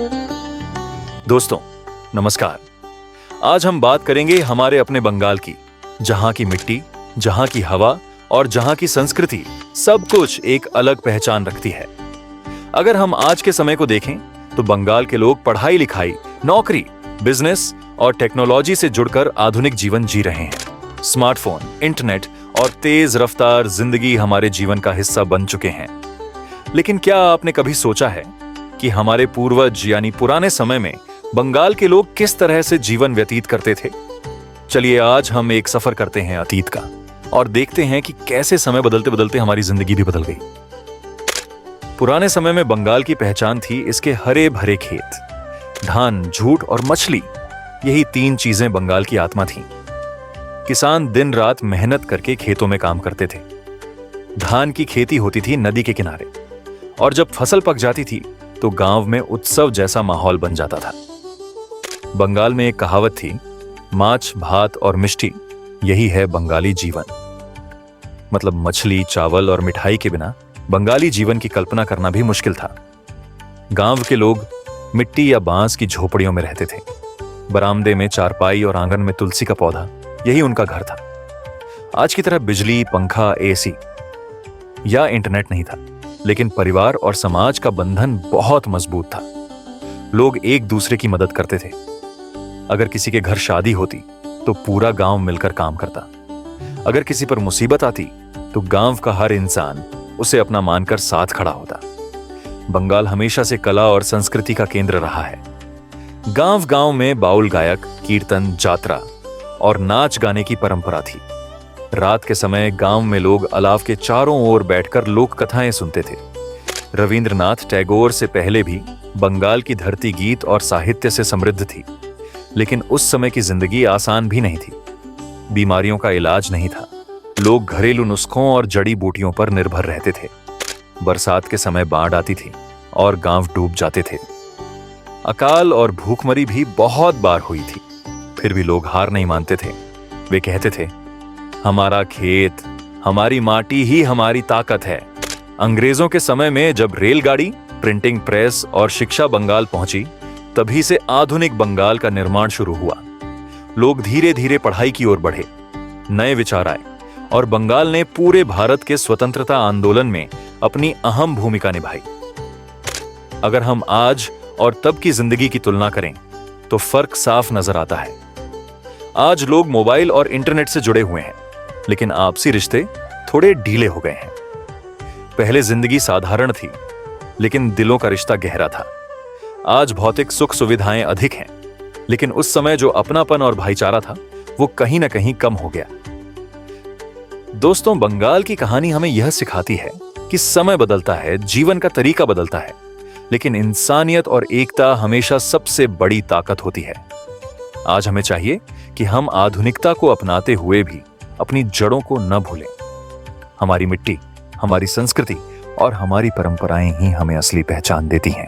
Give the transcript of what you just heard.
दोस्तों नमस्कार। आज हम बात करेंगे हमारे अपने बंगाल की, जहां की मिट्टी, जहां की हवा और जहां की संस्कृति सब कुछ एक अलग पहचान रखती है। अगर हम आज के समय को देखें तो बंगाल के लोग पढ़ाई लिखाई, नौकरी, बिजनेस और टेक्नोलॉजी से जुड़कर आधुनिक जीवन जी रहे हैं। स्मार्टफोन, इंटरनेट और तेज रफ्तार जिंदगी हमारे जीवन का हिस्सा बन चुके हैं। लेकिन क्या आपने कभी सोचा है कि हमारे पूर्वज यानी पुराने समय में बंगाल के लोग किस तरह से जीवन व्यतीत करते थे? चलिए आज हम एक सफर करते हैं अतीत का और देखते हैं कि कैसे समय बदलते बदलते हमारी जिंदगी भी बदल गई। पुराने समय में बंगाल की पहचान थी इसके हरे भरे खेत, धान, जूट और मछली। यही तीन चीजें बंगाल की आत्मा थीं। किसान दिन रात मेहनत करके खेतों में काम करते थे। धान की खेती होती थी नदी के किनारे, और जब फसल पक जाती थी तो गांव में उत्सव जैसा माहौल बन जाता था। बंगाल में एक कहावत थी, माछ, भात और मिष्टी, यही है बंगाली जीवन। मतलब मछली, चावल और मिठाई के बिना बंगाली जीवन की कल्पना करना भी मुश्किल था। गांव के लोग मिट्टी या बांस की झोपड़ियों में रहते थे। बरामदे में चारपाई और आंगन में तुलसी का पौधा, यही उनका घर था। आज की तरह बिजली, पंखा, एसी या इंटरनेट नहीं था, लेकिन परिवार और समाज का बंधन बहुत मजबूत था। लोग एक दूसरे की मदद करते थे। अगर किसी के घर शादी होती तो पूरा गांव मिलकर काम करता। अगर किसी पर मुसीबत आती तो गांव का हर इंसान उसे अपना मानकर साथ खड़ा होता। बंगाल हमेशा से कला और संस्कृति का केंद्र रहा है। गांव गांव में बाउल गायक, कीर्तन, जात्रा और नाच गाने की परंपरा थी। रात के समय गांव में लोग अलाव के चारों ओर बैठकर लोक कथाएं सुनते थे। रविंद्रनाथ टैगोर से पहले भी बंगाल की धरती गीत और साहित्य से समृद्ध थी। लेकिन उस समय की जिंदगी आसान भी नहीं थी। बीमारियों का इलाज नहीं था। लोग घरेलू नुस्खों और जड़ी बूटियों पर निर्भर रहते थे। बरसात के समय बाढ़ आती थी और गांव डूब जाते थे। अकाल और भूखमरी भी बहुत बार हुई थी। फिर भी लोग हार नहीं मानते थे। वे कहते थे, हमारा खेत, हमारी माटी ही हमारी ताकत है। अंग्रेजों के समय में जब रेलगाड़ी, प्रिंटिंग प्रेस और शिक्षा बंगाल पहुंची, तभी से आधुनिक बंगाल का निर्माण शुरू हुआ। लोग धीरे धीरे पढ़ाई की ओर बढ़े, नए विचार आए और बंगाल ने पूरे भारत के स्वतंत्रता आंदोलन में अपनी अहम भूमिका निभाई। अगर हम आज और तब की जिंदगी की तुलना करें तो फर्क साफ नजर आता है। आज लोग मोबाइल और इंटरनेट से जुड़े हुए हैं, लेकिन आपसी रिश्ते थोड़े ढीले हो गए हैं। पहले जिंदगी साधारण थी, लेकिन दिलों का रिश्ता गहरा था। आज भौतिक सुख सुविधाएं अधिक हैं, लेकिन उस समय जो अपनापन और भाईचारा था वो कहीं ना कहीं कम हो गया। दोस्तों, बंगाल की कहानी हमें यह सिखाती है कि समय बदलता है, जीवन का तरीका बदलता है, लेकिन इंसानियत और एकता हमेशा सबसे बड़ी ताकत होती है। आज हमें चाहिए कि हम आधुनिकता को अपनाते हुए भी अपनी जड़ों को न भूलें। हमारी मिट्टी, हमारी संस्कृति और हमारी परंपराएं ही हमें असली पहचान देती हैं।